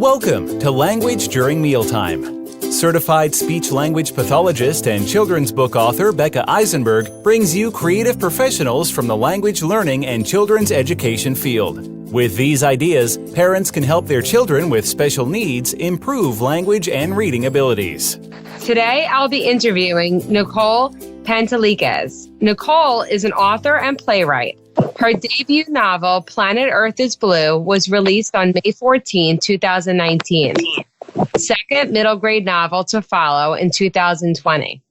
Welcome to Language During Mealtime. Certified speech-language pathologist and children's book author Becca Eisenberg brings you creative professionals from the language learning and children's education field. With these ideas, parents can help their children with special needs improve language and reading abilities. Today, I'll be interviewing Nicole Panteleakos. Nicole is an author and playwright. Her debut novel, Planet Earth is Blue, was released on May 14, 2019. Second middle grade novel to follow in 2020.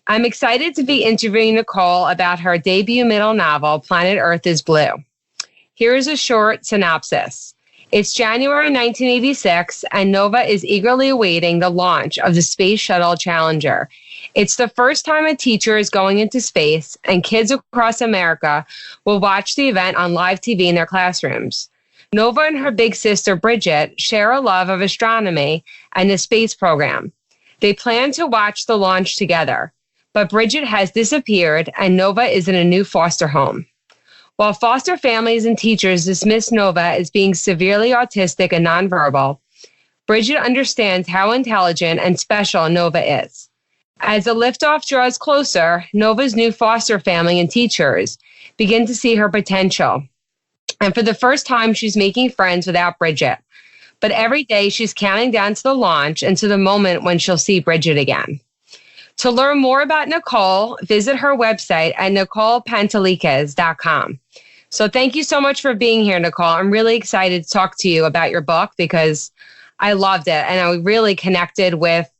I'm excited to be interviewing Nicole about her debut middle novel, Planet Earth is Blue. Here's a short synopsis. It's January 1986, and Nova is eagerly awaiting the launch of the Space Shuttle Challenger. It's the first time a teacher is going into space, and kids across America will watch the event on live TV in their classrooms. Nova and her big sister, Bridget, share a love of astronomy and the space program. They plan to watch the launch together, but Bridget has disappeared, and Nova is in a new foster home. While foster families and teachers dismiss Nova as being severely autistic and nonverbal, Bridget understands how intelligent and special Nova is. As the liftoff draws closer, Nova's new foster family and teachers begin to see her potential. And for the first time, she's making friends without Bridget. But every day, she's counting down to the launch and to the moment when she'll see Bridget again. To learn more about Nicole, visit her website at nicolepanteleakos.com. So thank you so much for being here, Nicole. I'm really excited to talk to you about your book because I loved it. And I really connected with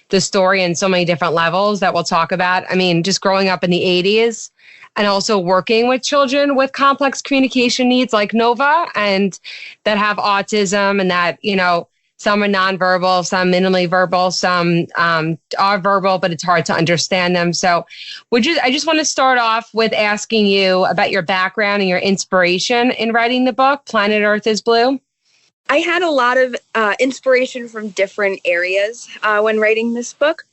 the story in so many different levels that we'll talk about. I mean, just growing up in the 80s and also working with children with complex communication needs like Nova and that have autism and that, you know, some are nonverbal, some minimally verbal, some are verbal, but it's hard to understand them. So I just want to start off with asking you about your background and your inspiration in writing the book, Planet Earth is Blue. I had a lot of inspiration from different areas when writing this book.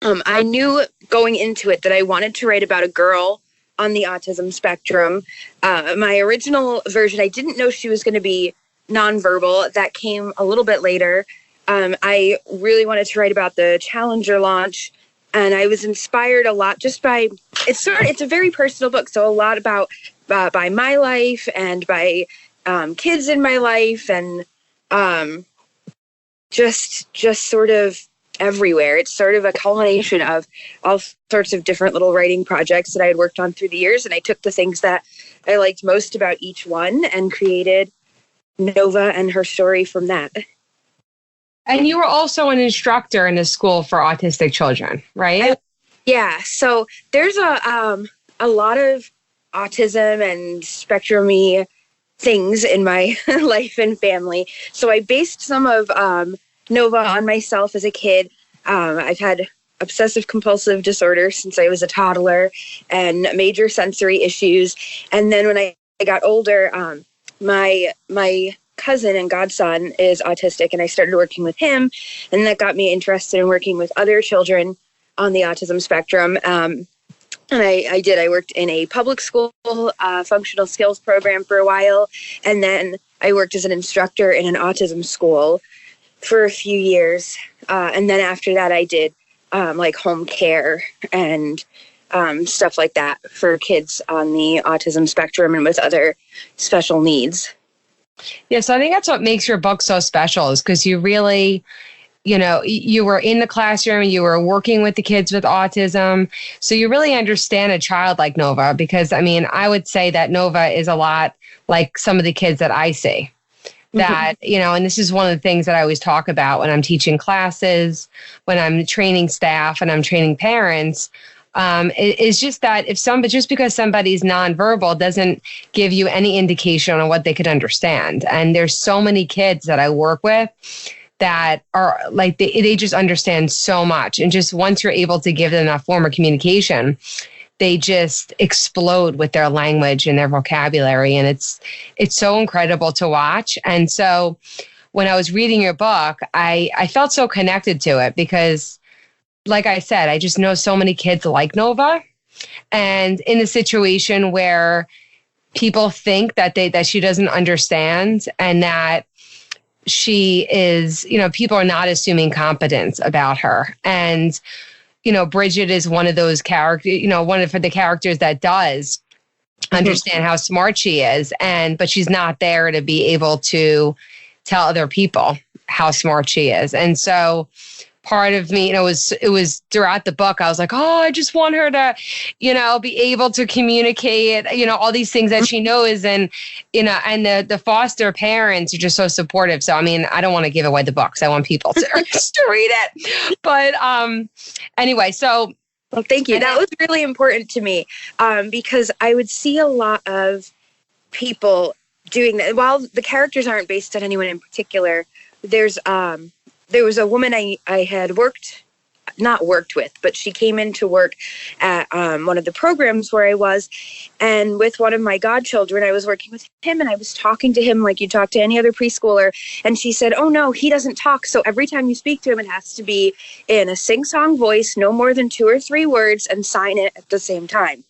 I knew going into it that I wanted to write about a girl on the autism spectrum. My original version, I didn't know she was going to be nonverbal. That came a little bit later. I really wanted to write about the Challenger launch, and I was inspired a lot just by it's a very personal book, so a lot about by my life and by kids in my life, and just sort of everywhere. It's sort of a culmination of all sorts of different little writing projects that I had worked on through the years, and I took the things that I liked most about each one and created Nova and her story from that. And you were also an instructor in a school for autistic children, right? Yeah. So there's a lot of autism and spectrum-y things in my life and family. So I based some of Nova on myself as a kid. I've had obsessive compulsive disorder since I was a toddler and major sensory issues. And then when I got older, my cousin and godson is autistic, and I started working with him, and that got me interested in working with other children on the autism spectrum. And I did. I worked in a public school functional skills program for a while, and then I worked as an instructor in an autism school for a few years. And then after that, I did like home care and stuff like that for kids on the autism spectrum and with other special needs. Yeah, so I think that's what makes your book so special is because you really, you were in the classroom, you were working with the kids with autism. So you really understand a child like Nova because, I mean, I would say that Nova is a lot like some of the kids that I see. That, and this is one of the things that I always talk about when I'm teaching classes, when I'm training staff and I'm training parents. It's just that just because somebody's nonverbal doesn't give you any indication on what they could understand. And there's so many kids that I work with that are like, they just understand so much. And just once you're able to give them that form of communication, they just explode with their language and their vocabulary. And it's so incredible to watch. And so when I was reading your book, I felt so connected to it because, like I said, I just know so many kids like Nova. And in a situation where people think that she doesn't understand and that she is, people are not assuming competence about her. And, Bridget is one of those characters, one of the characters that does understand how smart she is. But she's not there to be able to tell other people how smart she is. And so part of me, it was throughout the book, I was like, oh, I just want her to, be able to communicate, all these things that she knows. And, and the foster parents are just so supportive. So, I mean, I don't want to give away the books. I want people to read it. But anyway, so. Well, thank you. That was really important to me because I would see a lot of people doing that. While the characters aren't based on anyone in particular, there was a woman I had not worked with, but she came in to work at one of the programs where I was. And with one of my godchildren, I was working with him and I was talking to him like you talk to any other preschooler. And she said, oh, no, he doesn't talk. So every time you speak to him, it has to be in a sing-song voice, no more than 2 or 3 words, and sign it at the same time.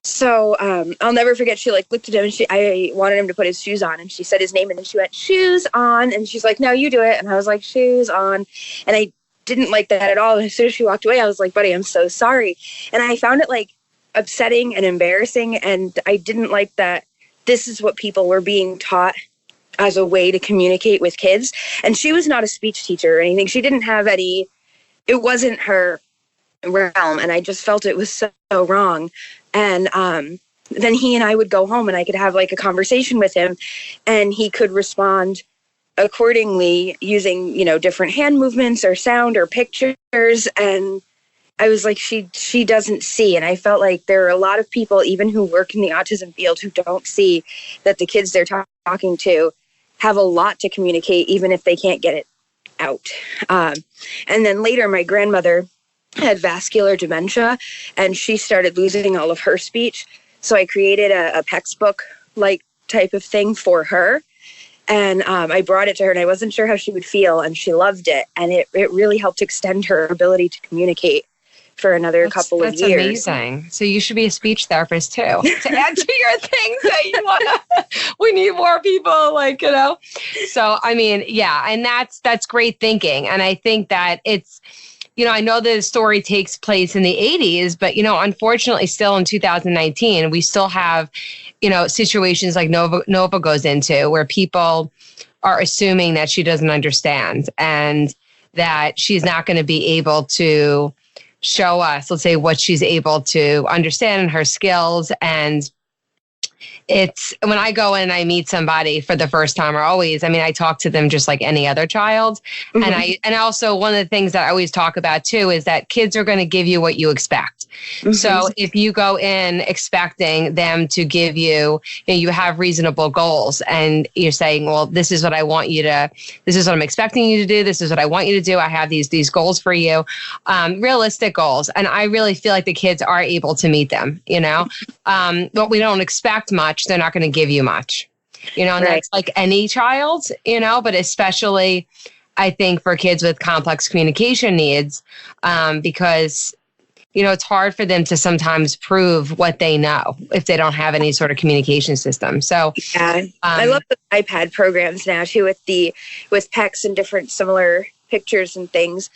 So I'll never forget, she looked at him and I wanted him to put his shoes on and she said his name and then she went, shoes on. And she's like, no, you do it. And I was like, shoes on. And I didn't like that at all. And as soon as she walked away, I was like, buddy, I'm so sorry. And I found it upsetting and embarrassing. And I didn't like that this is what people were being taught as a way to communicate with kids. And she was not a speech teacher or anything. She didn't have it wasn't her realm. And I just felt it was so wrong. And then he and I would go home and I could have a conversation with him and he could respond accordingly using, different hand movements or sound or pictures. And I was like, she doesn't see. And I felt like there are a lot of people, even who work in the autism field, who don't see that the kids they're talking to have a lot to communicate, even if they can't get it out. And then later, my grandmother had vascular dementia and she started losing all of her speech. So I created a PECS book type of thing for her. And I brought it to her and I wasn't sure how she would feel and she loved it. And it really helped extend her ability to communicate for another couple of years. That's amazing. So you should be a speech therapist too, to add to your things that you want to, we need more people So, I mean, yeah. And that's great thinking. And I think that it's, I know the story takes place in the 80s, but, unfortunately still in 2019, we still have, situations like Nova goes into where people are assuming that she doesn't understand and that she's not going to be able to show us, let's say, what she's able to understand and her skills. And it's when I go in and I meet somebody for the first time or always, I talk to them just like any other child. Mm-hmm. And also one of the things that I always talk about too is that kids are going to give you what you expect. Mm-hmm. So if you go in expecting them to give you, you have reasonable goals and you're saying, well, this is what I want you to, this is what I'm expecting you to do. This is what I want you to do. I have these goals for you, realistic goals. And I really feel like the kids are able to meet them, but we don't expect much. They're not going to give you much, and right. That's like any child, but especially I think for kids with complex communication needs, because, it's hard for them to sometimes prove what they know if they don't have any sort of communication system. So yeah, I love the iPad programs now too with PECS and different similar pictures and things.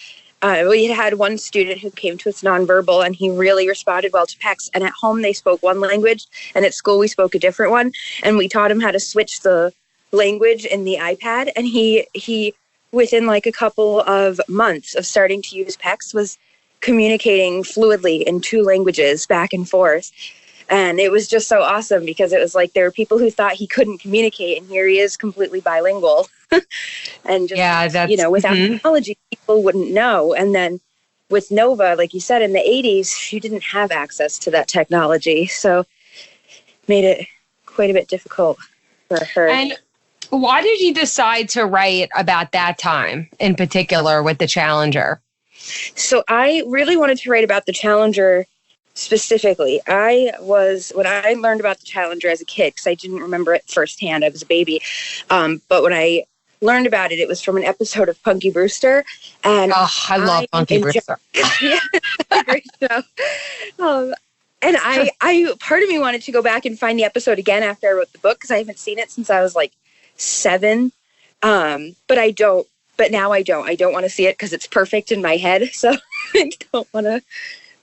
We had one student who came to us nonverbal and he really responded well to PECS. And at home, they spoke one language and at school, we spoke a different one. And we taught him how to switch the language in the iPad. And he within a couple of months of starting to use PECS, was communicating fluidly in 2 languages back and forth. And it was just so awesome because it was there were people who thought he couldn't communicate and here he is completely bilingual. And just, without technology, people wouldn't know. And then with Nova, like you said, in the 80s, she didn't have access to that technology. So made it quite a bit difficult for her. And why did you decide to write about that time in particular with the Challenger? So I really wanted to write about the Challenger specifically. When I learned about the Challenger as a kid, because I didn't remember it firsthand, I was a baby. But when I learned about it, it was from an episode of Punky Brewster. And I love Punky Brewster. Yeah, a great show. And I part of me wanted to go back and find the episode again after I wrote the book, because I haven't seen it since I was 7. But I don't. But now I don't. I don't want to see it because it's perfect in my head. So I don't want to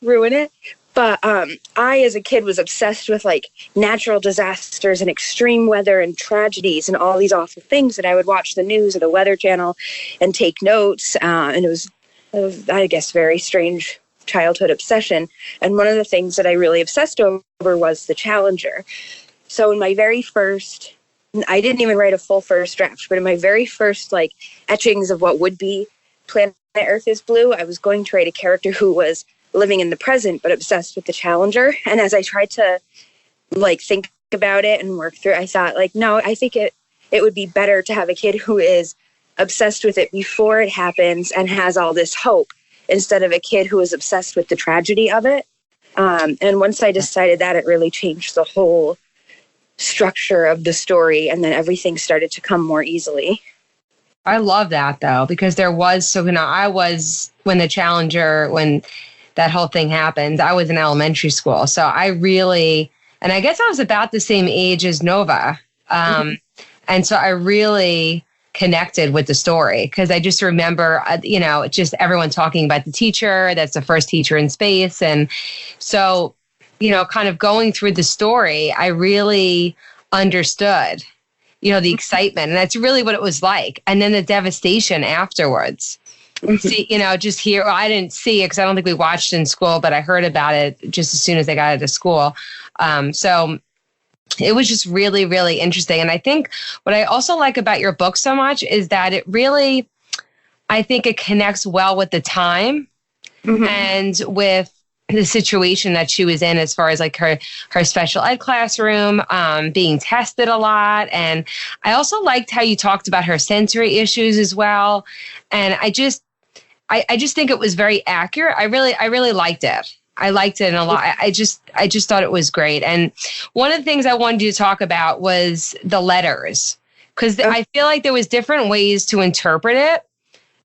ruin it. But I, as a kid, was obsessed with like natural disasters and extreme weather and tragedies and all these awful things. And I would watch the news or the Weather Channel and take notes. And it was, I guess, very strange childhood obsession. And one of the things that I really obsessed over was the Challenger. So in my very first, I didn't even write a full first draft, but in my very first like etchings of what would be Planet Earth is Blue, I was going to write a character who was living in the present but obsessed with the Challenger. And as I tried to like think about it and work through it, I thought like, no, I think it would be better to have a kid who is obsessed with it before it happens and has all this hope, instead of a kid who is obsessed with the tragedy of it. And once I decided that, it really changed the whole structure of the story, and then everything started to come more easily. I love that though, because there was, I was, when the Challenger, when that whole thing happened, I was in elementary school. So I really, and I guess I was about the same age as Nova. And so I really connected with the story because I just remember, just everyone talking about the teacher, that's the first teacher in space. And so, kind of going through the story, I really understood, the excitement. And that's really what it was like. And then the devastation afterwards. See, just here, I didn't see it because I don't think we watched in school, but I heard about it just as soon as I got out of school. So it was just really, really interesting. And I think what I also like about your book so much is that it really, I think it connects well with the time and with the situation that she was in, as far as like her special ed classroom, being tested a lot. And I also liked how you talked about her sensory issues as well. And I just think it was very accurate. I really liked it. I liked it a lot. I just thought it was great. And one of the things I wanted you to talk about was the letters, because I feel like there was different ways to interpret it,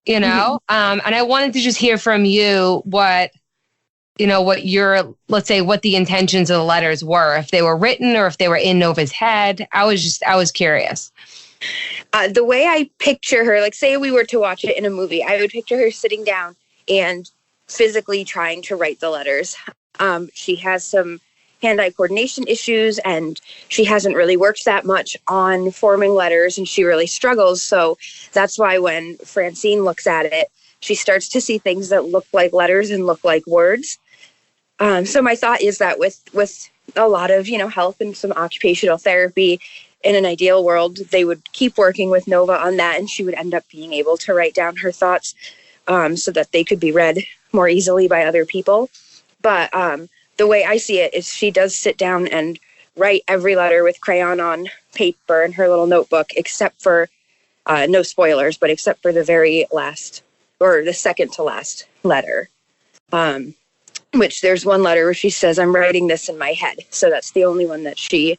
and I wanted to just hear from you what what the intentions of the letters were, if they were written or if they were in Nova's head. I was curious. The way I picture her, like say we were to watch it in a movie, I would picture her sitting down and physically trying to write the letters. She has some hand-eye coordination issues, and she hasn't really worked that much on forming letters, and she really struggles. So that's why when Francine looks at it, she starts to see things that look like letters and look like words. So my thought is that with a lot of, help and some occupational therapy, in an ideal world, they would keep working with Nova on that, and she would end up being able to write down her thoughts so that they could be read more easily by other people. But the way I see it is she does sit down and write every letter with crayon on paper in her little notebook, except for, no spoilers, but except for the very last, or the second to last letter. Which there's one letter where she says, "I'm writing this in my head." So that's the only one that she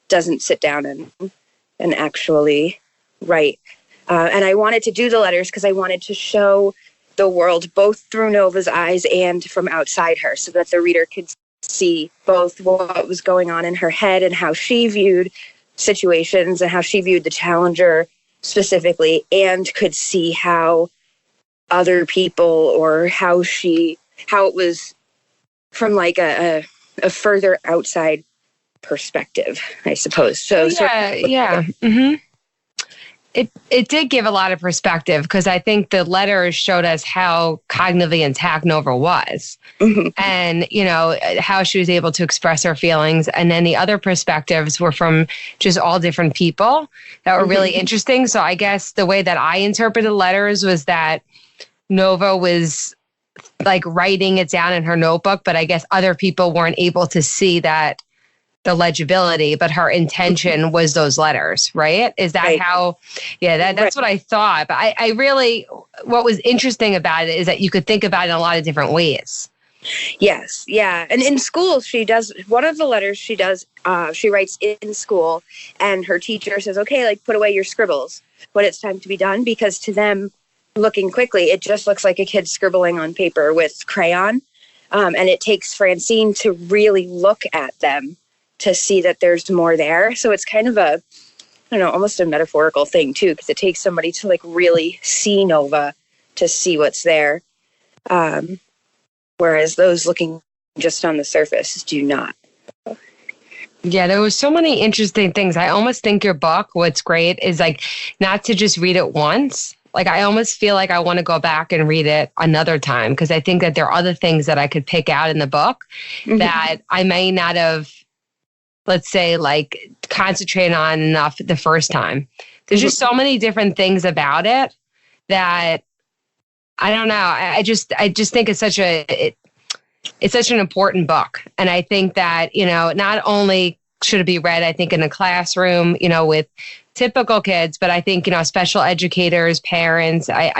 doesn't sit down and actually write. And I wanted to do the letters because I wanted to show the world both through Nova's eyes and from outside her, so that the reader could see both what was going on in her head and how she viewed situations and how she viewed the Challenger specifically, and could see how other people, or how it was from like a further outside perspective, I suppose. So yeah. Mm-hmm. It did give a lot of perspective, because I think the letters showed us how cognitively intact Nova was, and how she was able to express her feelings. And then the other perspectives were from just all different people that were really interesting. So I guess the way that I interpreted the letters was that Nova was like writing it down in her notebook, but I guess other people weren't able to see that, the legibility, but her intention was those letters, right? Is that right? How? Yeah, that's what I thought. But I really, what was interesting about it is that you could think about it in a lot of different ways. Yes, yeah. And in school, she does, one of the letters she does, she writes in school, and her teacher says, okay, like put away your scribbles when it's time to be done, because to them, looking quickly, it just looks like a kid scribbling on paper with crayon. And it takes Francine to really look at them to see that there's more there. So it's kind of don't know, almost a metaphorical thing too, because it takes somebody to like really see Nova to see what's there. Whereas those looking just on the surface do not. Yeah, there was so many interesting things. I almost think your book, what's great is like not to just read it once. Like I almost feel like I want to go back and read it another time because I think that there are other things that I could pick out in the book that I may not have, let's say, like concentrated on enough the first time. There's just so many different things about it that I don't know. I just think it's such an important book. And I think that, not only should it be read, I think in a classroom, with typical kids, but I think, special educators, parents, I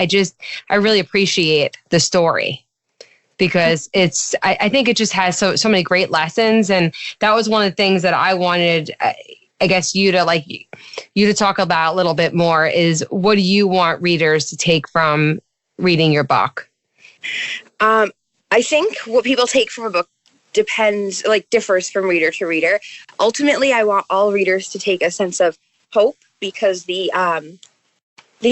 really appreciate the story because I think it just has so many great lessons. And that was one of the things that I wanted, I guess you to talk about a little bit more is what do you want readers to take from reading your book? I think what people take from a book differs from reader to reader. Ultimately, I want all readers to take a sense of hope because the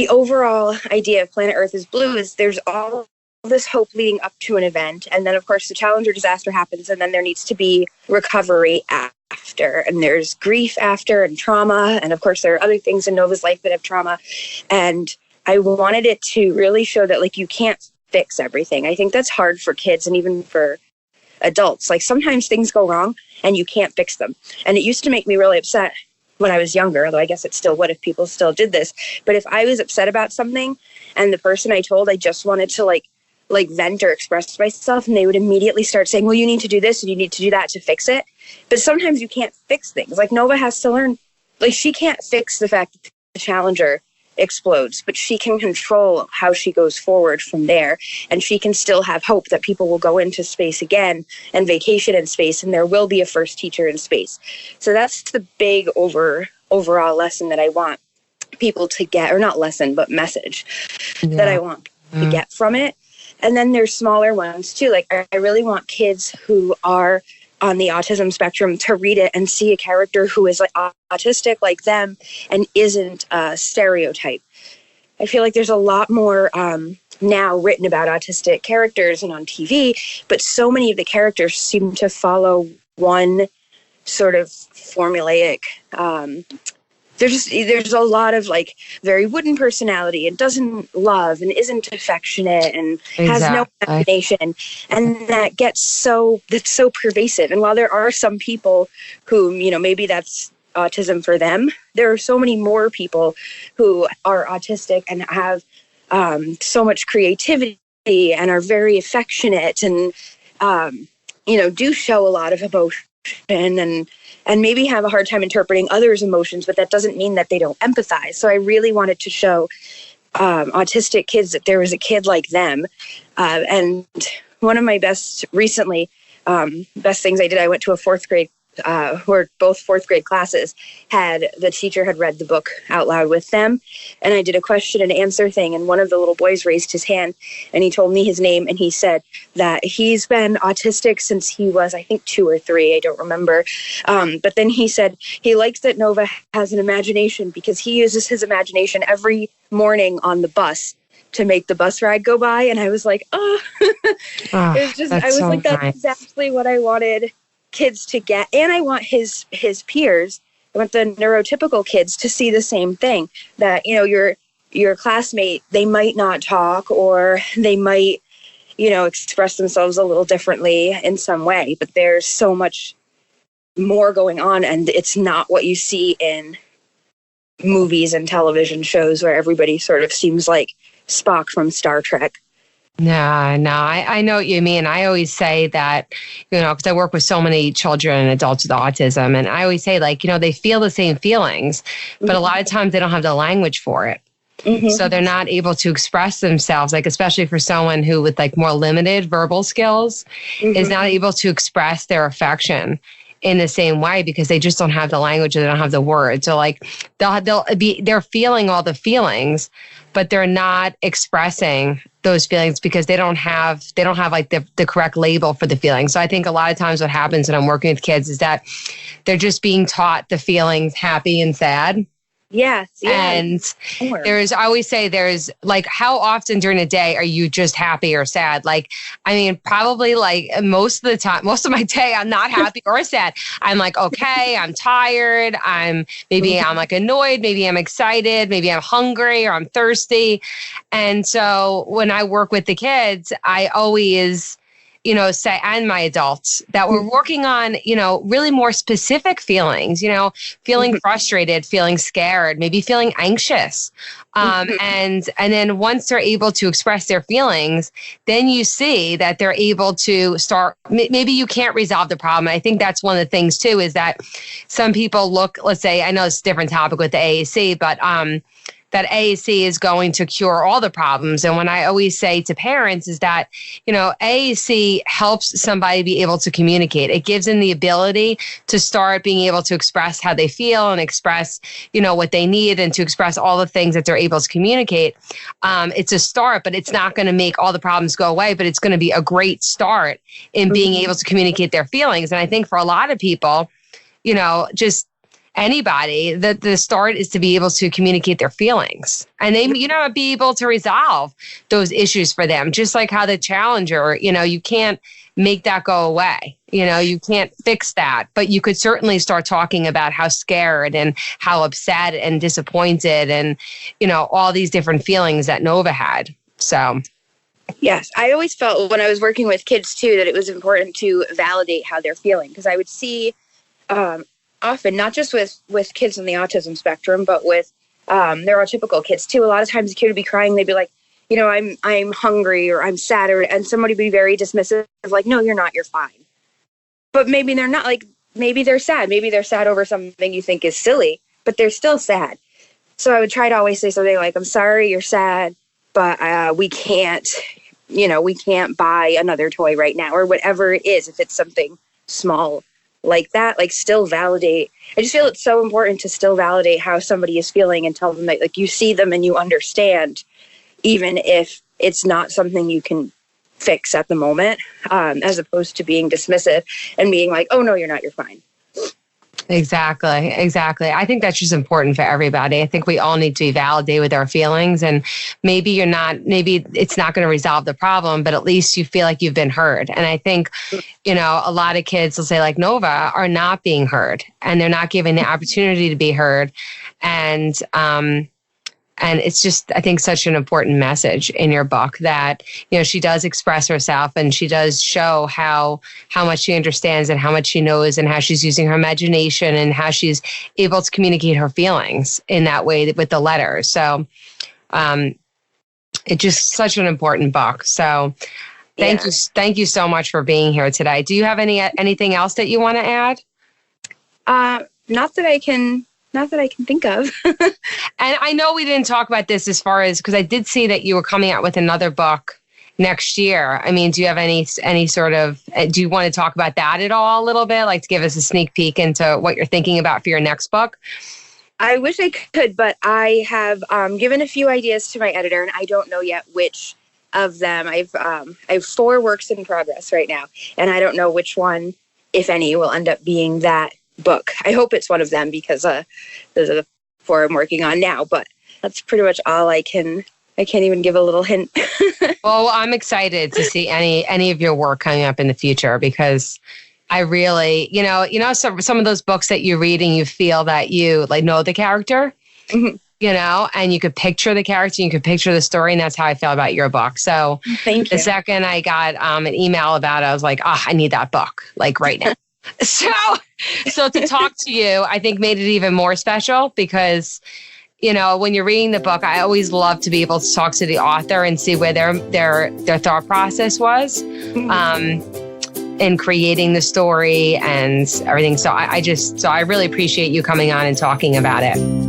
overall idea of Planet Earth is Blue is there's all this hope leading up to an event. And then, of course, the Challenger disaster happens, and then there needs to be recovery after. And there's grief after and trauma. And, of course, there are other things in Nova's life that have trauma. And I wanted it to really show that, you can't fix everything. I think that's hard for kids and even for adults. Sometimes things go wrong and you can't fix them. And it used to make me really upset when I was younger, although I guess it still would if people still did this. But if I was upset about something and the person I told I just wanted to like vent or express myself, and they would immediately start saying, well, you need to do this and you need to do that to fix it. But sometimes you can't fix things. Nova has to learn, she can't fix the fact that the Challenger explodes, but she can control how she goes forward from there. And she can still have hope that people will go into space again and vacation in space, and there will be a first teacher in space. So that's the big overall lesson that I want people to get, or not lesson, but message that I want to get from it. And then there's smaller ones too. I really want kids who are on the autism spectrum to read it and see a character who is autistic like them and isn't a stereotype. I feel like there's a lot more now written about autistic characters and on TV, but so many of the characters seem to follow one sort of formulaic there's a lot of very wooden personality and doesn't love and isn't affectionate and has no imagination, and that's so pervasive. And while there are some people who maybe that's autism for them, there are so many more people who are autistic and have so much creativity and are very affectionate and do show a lot of emotion and maybe have a hard time interpreting others' emotions, but that doesn't mean that they don't empathize. So I really wanted to show autistic kids that there was a kid like them. And one of my best things I did, I went to a fourth grade where both fourth grade classes the teacher had read the book out loud with them. And I did a question and answer thing. And one of the little boys raised his hand and he told me his name. And he said that he's been autistic since he was, I think, 2 or 3. I don't remember. But then he said he likes that Nova has an imagination because he uses his imagination every morning on the bus to make the bus ride go by. And I was like, it was just, I was like, that's exactly what I wanted kids to get. And I want his peers, I want the neurotypical kids to see the same thing, that your classmate, they might not talk or they might express themselves a little differently in some way, but there's so much more going on, and it's not what you see in movies and television shows where everybody sort of seems like Spock from Star Trek. No, I know what you mean. I always say that, because I work with so many children and adults with autism, and I always say, they feel the same feelings, but a lot of times they don't have the language for it. Mm-hmm. So they're not able to express themselves, especially for someone who with more limited verbal skills is not able to express their affection in the same way because they just don't have the language or they don't have the words. So they're feeling all the feelings, but they're not expressing those feelings because they don't have the correct label for the feeling. So I think a lot of times what happens when I'm working with kids is that they're just being taught the feelings happy and sad. Yes. Yeah. And I always say there's like, how often during the day are you just happy or sad? Like, I mean, probably like most of the time, most of my day, I'm not happy or sad. I'm like, okay, I'm tired. I'm like annoyed. Maybe I'm excited. Maybe I'm hungry or I'm thirsty. And so when I work with the kids, I always, say, and my adults, that we're working on, really more specific feelings, feeling frustrated, feeling scared, maybe feeling anxious. And then once they're able to express their feelings, then you see that they're able to start, maybe you can't resolve the problem. I think that's one of the things too, is that some people look, let's say, I know it's a different topic with the AAC, but, that AAC is going to cure all the problems. And when I always say to parents is that, AAC helps somebody be able to communicate. It gives them the ability to start being able to express how they feel and express, what they need, and to express all the things that they're able to communicate. It's a start, but it's not going to make all the problems go away, but it's going to be a great start in being able to communicate their feelings. And I think for a lot of people, just anybody, that the start is to be able to communicate their feelings, and they, be able to resolve those issues for them. Just like how the challenger, you can't make that go away. You can't fix that, but you could certainly start talking about how scared and how upset and disappointed and, all these different feelings that Nova had. So. Yes, I always felt when I was working with kids too, that it was important to validate how they're feeling, because I would see, often, not just with kids on the autism spectrum, but with neurotypical kids too. A lot of times the kid would be crying. They'd be like, I'm hungry, or I'm sad, and somebody would be very dismissive, like, no, you're not, you're fine. But maybe they're not, like, maybe they're sad. Maybe they're sad over something you think is silly, but they're still sad. So I would try to always say something like, I'm sorry you're sad, but we can't buy another toy right now, or whatever it is, if it's something small like that. Like, still validate. I just feel it's so important to still validate how somebody is feeling and tell them that, like, you see them and you understand, even if it's not something you can fix at the moment, as opposed to being dismissive and being like, oh no, you're not, you're fine. Exactly. I think that's just important for everybody. I think we all need to be validated with our feelings, and maybe it's not going to resolve the problem, but at least you feel like you've been heard. And I think, a lot of kids will say, like Nova, are not being heard, and they're not given the opportunity to be heard. And it's just, I think, such an important message in your book that, she does express herself, and she does show how much she understands and how much she knows, and how she's using her imagination, and how she's able to communicate her feelings in that way with the letters. So it's just such an important book. So thank you so much for being here today. Do you have anything else that you want to add? Not that I can think of. And I know we didn't talk about this as far as, because I did see that you were coming out with another book next year. I mean, do you have any sort of, do you want to talk about that at all a little bit? Like, to give us a sneak peek into what you're thinking about for your next book? I wish I could, but I have given a few ideas to my editor, and I don't know yet which of them. I have 4 works in progress right now, and I don't know which one, if any, will end up being that book. I hope it's one of them, because those are the 4 I'm working on now, but that's pretty much all I can't even give a little hint. Well, I'm excited to see any of your work coming up in the future, because I really, some of those books that you read and you feel that you like know the character, and you could picture the character, you could picture the story, and that's how I feel about your book. So thank you. The second I got an email about it, I was like, I need that book, like right now. So to talk to you, I think made it even more special, because, when you're reading the book, I always love to be able to talk to the author and see where their thought process was in creating the story and everything. So I really appreciate you coming on and talking about it.